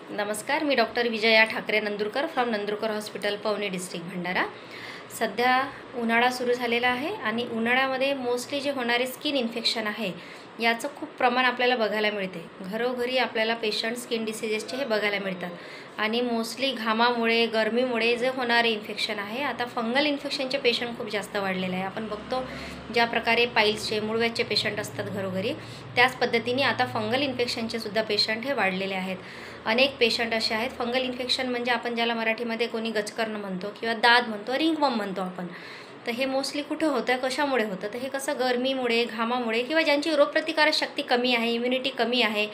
नमस्कार, मी doctor Vijaya Thakre Nandurkar from Nandurkar hospital, Pauni district Bhandara. सध्या उन्हाळा सुरू झालेला आहे आणि उन्हाळ्यामध्ये मोस्टली जे होणारे स्किन इन्फेक्शन आहे याचं खूप प्रमाण आपल्याला बघायला मिळते। घरोघरी आपल्याला पेशंट स्किन डिसीजेसचे हे बघायला मिळतात आणि मोस्टली घामामुळे गरमीमुळे जे होणारे इन्फेक्शन आहे, आता फंगल इन्फेक्शनचे पेशंट खूप जास्त वाढलेले आहे। आपण बघतो ज्या प्रकारे पाईल्सचे मूळव्याधचे पेशंट असतात घरोघरी, त्याच पद्धतीने आता फंगल इन्फेक्शनचे सुद्धा पेशंट हे वाढलेले आहेत। अनेक पेशंट असे आहेत, फंगल इन्फेक्शन म्हणजे आपण ज्याला मराठीमध्ये कोणी गचकर्ण म्हणतो किंवा दाद म्हणतो, रिंगवर्म म्हणतो आपण। तर हे मोस्टली कुठं होतं, कशामुळे होतं, तर हे कसं गरमीमुळे, घामामुळे किंवा ज्यांची रोगप्रतिकारक शक्ती कमी आहे, इम्युनिटी कमी आहे,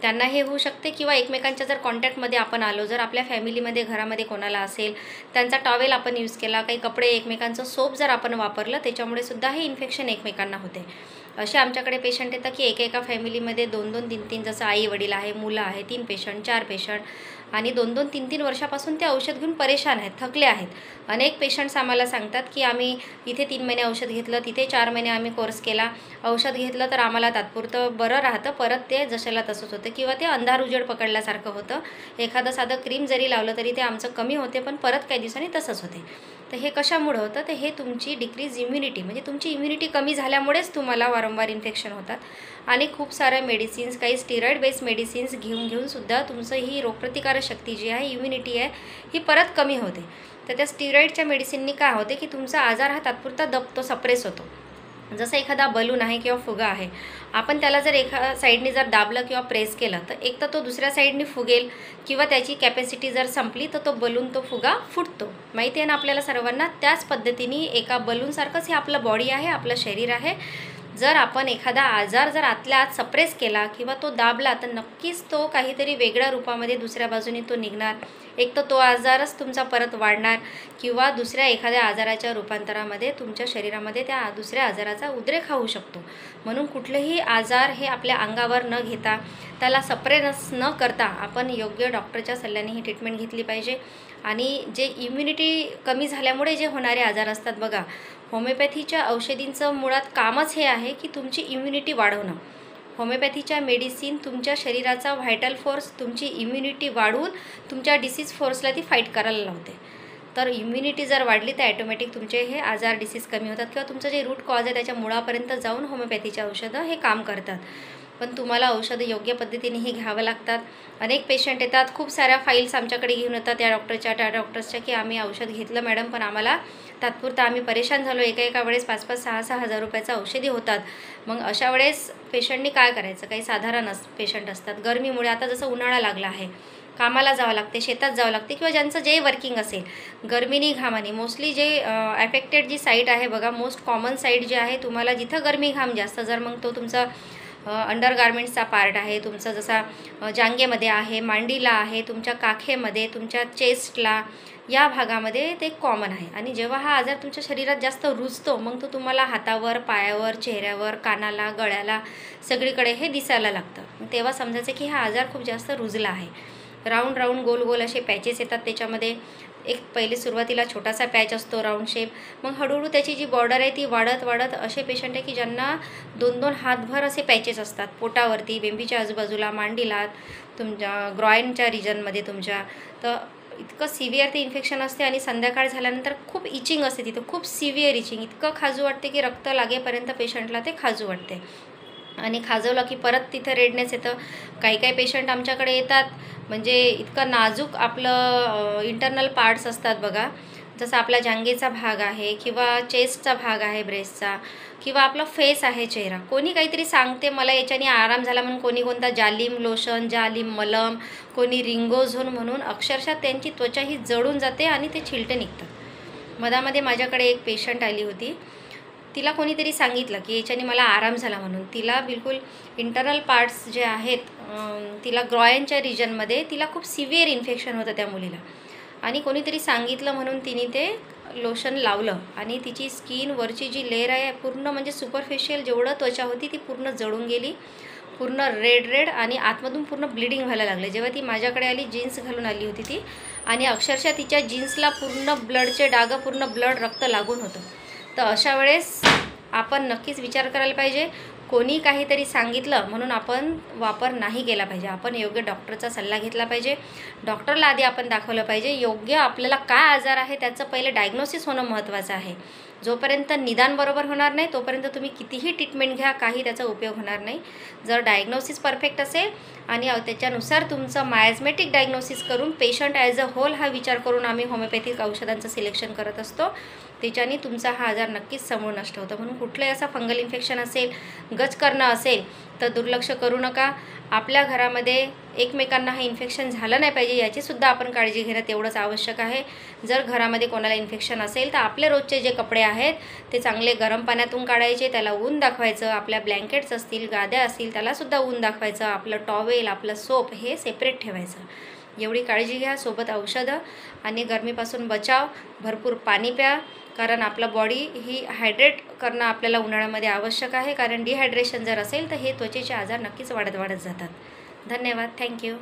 त्यांना हे होऊ शकते। किंवा एकमेकांच्या जर कॉन्टॅक्टमध्ये आपण आलो, जर आपल्या फॅमिलीमध्ये घरामध्ये कोणाला असेल, त्यांचा टॉवेल आपण यूज केला, काही कपडे एकमेकांचं सोप जर आपण वापरलं, त्याच्यामुळे सुद्धा हे इन्फेक्शन एकमेकांना होते। असे आमच्याकडे पेशंट येतात की एका फॅमिलीमध्ये 2-2, 3-3, जसं आई वडील आहे, मुलं आहे, 3 पेशंट, 4 पेशंट, आणि 2-2, 3-3 वर्षापासून ते औषध घेऊन परेशान आहेत, थकले आहेत। अनेक पेशंट्स आम्हाला सांगतात की आम्ही इथे 3 महिने औषध घेतलं, तिथे 4 महिने आम्ही कोर्स केला, औषध घेतलं तर आम्हाला तात्पुरतं बरं राहतं, परत ते जशाला तसंच होतं किंवा ते अंधार उजेड पकडल्यासारखं होतं। एखादं साधं क्रीम जरी लावलं तरी ते आमचं कमी होते, पण परत काही दिवसांनी तसंच होते। तर हे कशामुळे होतं, तर हे तुमची डिक्रीज इम्युनिटी, म्हणजे तुमची इम्युनिटी कमी झाल्यामुळेच तुम्हाला वारंवार इन्फेक्शन होतात। आणि खूप साऱ्या मेडिसिन्स, काही स्टिरॉइड बेस्ड मेडिसिन्स घेऊन सुद्धा तुमचं ही रोगप्रतिकारक शक्ती जी आहे, इम्युनिटी आहे, ही परत कमी होते। तर त्या स्टिरॉइडच्या मेडिसिननी काय होते की तुमचा आजार हा तात्पुरता दबतो, सप्रेस होतो। जसं एखादा बलून आहे किंवा फुगा आहे, आपण त्याला जर एका साईडने जर दाबलं किंवा प्रेस केलं तर एक तर तो दुसऱ्या साईडने फुगेल किंवा त्याची कॅपॅसिटी जर संपली तर तो बलून, तो फुगा फुटतो। माहिती आहे ना आपल्याला सर्वांना। त्याच पद्धतीने एका बलूनसारखंच हे आपलं बॉडी आहे, आपलं शरीर आहे। जर आपण एखादा आजार जर आतल्या आत सप्रेस केला किंवा तो दाबला तर नक्कीच तो काहीतरी वेगळ्या रूपामध्ये दुसऱ्या बाजूने तो निघणार। एक तर तो आजारच तुमचा परत वाढणार किंवा दुसऱ्या एखाद्या आजाराच्या रूपांतरामध्ये तुमच्या शरीरामध्ये त्या दुसऱ्या आजाराचा उद्रेक होऊ शकतो। म्हणून कुठलेही आजार हे आपल्या अंगावर न घेता, त्याला सप्रेस न करता आपण योग्य डॉक्टरच्या सल्ल्याने ही ट्रीटमेंट घेतली पाहिजे। आणि जे इम्युनिटी कमी झाल्यामुळे जे होणारे आजार असतात बघा, होमिओपॅथीच्या औषधींचं मुळात कामच हे आहे की तुमची इम्युनिटी वाढवणं। होमिओपॅथीच्या मेडिसिन तुमच्या शरीराचा व्हायटल फोर्स, तुमची इम्युनिटी वाढवून तुमच्या डिसीज फोर्सला ती फाईट करायला लावते। तर इम्युनिटी जर वाढली तर ॲटोमॅटिक तुमचे हे आजार, डिसीज कमी होतात किंवा तुमचं जे रूट कॉज आहे त्याच्या मुळापर्यंत जाऊन होमिओपॅथीच्या औषधं हे काम करतात। पण तुम्हाला औषधं योग्य पद्धतीनेही घ्यावं लागतात। अनेक पेशंट येतात, खूप साऱ्या फाईल्स आमच्याकडे घेऊन येतात या डॉक्टरच्या, त्या डॉक्टर्सच्या, की आम्ही औषध घेतलं मॅडम, पण आम्हाला तात्पुरतं आम्ही परेशान झालो, एका वेळेस 5-5, 6-6 हजार रुपयाचं औषधी होतात। मग अशा वेळेस पेशंटनी काय करायचं? काही साधारण पेशंट असतात, गरमीमुळे आता जसं उन्हाळा लागला आहे, कामाला जावं लागते, शेतात जावं लागते किंवा ज्यांचं जे वर्किंग असेल, गरमीनी घामानी मोस्टली जे ॲफेक्टेड जी साईट आहे बघा, मोस्ट कॉमन साईट जी आहे, तुम्हाला जिथं गरमी घाम जास्त, जर मग तो तुमचा अंडर गार्मेंट्सचा पार्ट आहे तुमचा, जसा जांघेमध्ये आहे, मांडीला आहे, तुमच्या काखेमध्ये, तुमच्या चेस्टला, या भागामध्ये ते कॉमन आहे। आणि जेव्हा हा आजार तुमच्या शरीरात जास्त रुजतो, मग तो तुम्हाला हातावर, पायावर, चेहऱ्यावर, कानाला, गळ्याला, सगळीकडे हे दिसायला लागतं। तेव्हा समजायचं की हा आजार खूप जास्त रुजला आहे। राऊंड राऊंड गोल गोल असे पॅचेस येतात त्याच्यामध्ये। एक पहिले सुरुवातीला छोटासा पॅच असतो, राऊंड शेप, मग हळूहळू त्याची जी बॉर्डर आहे ती वाढत वाढत असे पेशंट आहे की ज्यांना 2-2 हातभर असे पॅचेस असतात पोटावरती, बेंबीच्या आजूबाजूला, मांडीला, तुमच्या ग्रॉइनच्या रिजनमध्ये तुमच्या। तर इतकं सिव्हिअर ते इन्फेक्शन असते आणि संध्याकाळ झाल्यानंतर खूप इचिंग असते तिथं, खूप सिव्हिअर इचिंग, इतकं खाजू वाटते की रक्त लागेपर्यंत पेशंटला ते खाजू वाटते। आणि खाजवलं की परत तिथं रेडनेस येतं। काही पेशंट आमच्याकडे येतात, म्हणजे इतकं नाजूक आपलं इंटरनल पार्ट्स असतात बघा, जसं आपला जांघेचा भाग आहे किंवा चेस्टचा भाग आहे ब्रेस्टचा, किंवा आपला फेस आहे, चेहरा, कोणी काहीतरी सांगते मला याच्याने आराम झाला म्हणून, कोणी कोणता जालिम लोशन, जालिम मलम, कोणी रिंगोझोन म्हणून, अक्षरशः त्यांची त्वचा ही जळून जाते आणि ते छिलटे निघतात। मधामध्ये माझ्याकडे एक पेशंट आली होती, तिला कोणीतरी सांगितलं की याच्याने मला आराम झाला म्हणून, तिला बिलकुल इंटरनल पार्ट्स जे आहेत, तिला ग्रॉयनच्या रिजनमध्ये तिला खूप सिव्हिअर इन्फेक्शन होतं त्या मुलीला, आणि कोणीतरी सांगितलं म्हणून तिने ते लोशन लावलं आणि तिची स्किन वरची जी लेअर आहे पूर्ण, म्हणजे सुपरफिशियल जेवढं त्वचा होती ती पूर्ण जळून गेली, पूर्ण रेड आणि आतमधून पूर्ण ब्लिडिंग व्हायला लागले। जेव्हा ती माझ्याकडे आली, जीन्स घालून आली होती ती, आणि अक्षरशः तिच्या जीन्सला पूर्ण ब्लडचे डाग, पूर्ण ब्लड, रक्त लागून होतं। तर अशा वेळेस आपण नक्कीच विचार करायला पाहिजे। कोणी काहीतरी सांगितलं म्हणून आपण वापर नाही केला पाहिजे. आपण योग्य डॉक्टरचा सल्ला घेतला पाहिजे. डॉक्टरला आधी आपण दाखवलं पाहिजे. योग्य आपल्याला काय आजार आहे त्याचं पहिलं डायग्नोसिस होणं महत्त्वाचं आहे. जोपर्यंत निदान बरोबर होणार नाही तोपर्यंत तुम्ही कितीही ट्रीटमेंट घ्या, काही त्याचा उपयोग होणार नाही. जर डायग्नोसिस परफेक्ट असेल आणि त्याच्यानुसार तुमचं मायझमॅटिक डायग्नोसिस करून पेशंट ॲज अ होल हा विचार करून आम्ही होमिओपॅथिक औषधांचं सिलेक्शन करत असतो. त्याच्याने तुमचा हा आजार नक्कीच समूळ नष्ट होतो. म्हणून कुठलंही असं फंगल इन्फेक्शन असेल, गच करणं असेल तर दुर्लक्ष करू नका. आपल्या घरामध्ये एकमेकांना हे इन्फेक्शन झालं नाही पाहिजे याचीसुद्धा आपण काळजी घेणं तेवढंच आवश्यक आहे. जर घरामध्ये कोणाला इन्फेक्शन असेल तर आपले रोजचे जे कपडे आहेत ते चांगले गरम पाण्यातून काढायचे, त्याला ऊन दाखवायचं. आपल्या ब्लँकेट्स असतील, गाद्या असतील त्यालासुद्धा ऊन दाखवायचं. आपलं टॉवेल, आपलं सोप हे सेपरेट ठेवायचं. एवढी काळजी घ्या. सोबत औषधं आणि गरमीपासून बचाव. भरपूर पाणी प्या, कारण आपलं बॉडी ही हायड्रेट करणं आपल्याला उन्हाळ्यामध्ये आवश्यक आहे. कारण डिहायड्रेशन जर असेल तर हे त्वचेचे आजार नक्कीच वाढत जातात. धन्यवाद. थँक्यू.